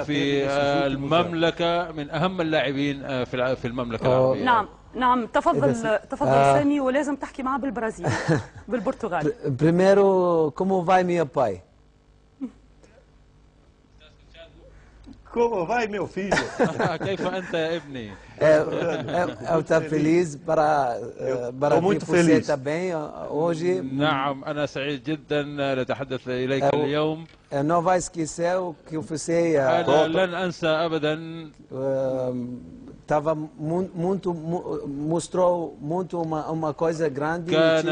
في المملكة، من أهم اللاعبين في المملكة العربية. نعم نعم، تفضل سامي، ولازم تحكي معه بالبرازيلي بالبرتغالي. Primeiro, como vai meu pai? Como vai, meu filho? كيف أنت يا ابني؟ Eu estou feliz para vir você também hoje. نعم، أنا سعيد جدا لأتحدث إليك اليوم. Não vai esquecer o que você. أنا لن أنسى أبدا. mostrou muito uma coisa grande في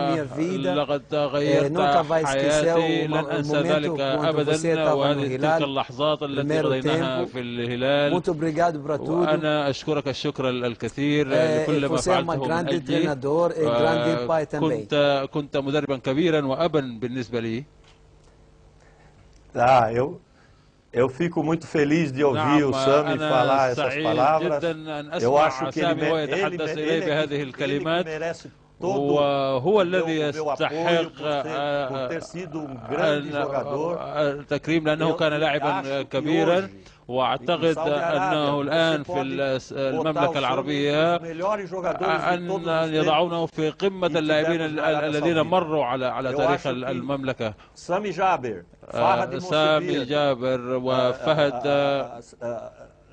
minha vida. لقد غيرت حياتي، لن أنسى ذلك أبدا. وهذه تلك اللحظات التي قضيناها في الهلال. Muito obrigado para tudo. وأنا أشكرك الشكر الكثير لكل ما فعلته من أجلي. كنت مدربا كبيرا وأبا بالنسبة لي. Eu fico muito feliz de ouvir o Sami falar essas palavras. Eu acho que ele merece todo وهو الذي o meu apoio por ter sido grande jogador. التكريم لأنه كان لاعبا كبيرا. واعتقد انه الان في المملكة العربية ان يضعونه في قمة اللاعبين الذين مروا على تاريخ المملكة. سامي جابر، وفهد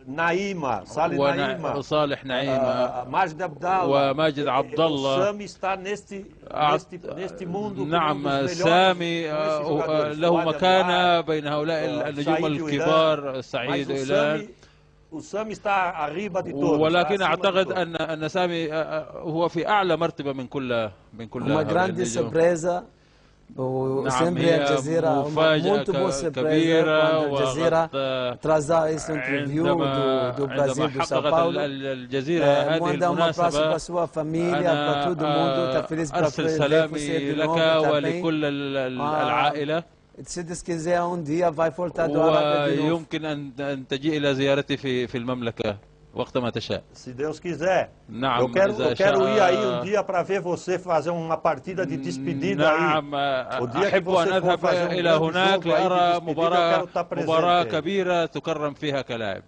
نعيمة، صالح نعيمة، وماجد عبد الله. سامي نعم، سامي له مكانة بين هؤلاء النجوم الكبار، سعيد وإلان. ولكن أعتقد أن سامي هو في أعلى مرتبة من كل هؤلاء النجوم. نعم، هي مفاجأة كبيرة. الجزيرة ترازا esse interview do Brasil do São Paulo. الجزيرة هذه المناسبة. أنا أرسل سلامي لك ولكل العائلة. ويمكن أن تجي إلى زيارتي في المملكة وقت ما تشاء. Se Deus quiser. نعم، eu quero ir aí dia para ver você fazer uma partida de despedida aí. نعم، أحب أن أذهب إلى هناك لأرى مباراة كبيرة تكرم فيها كلاعب.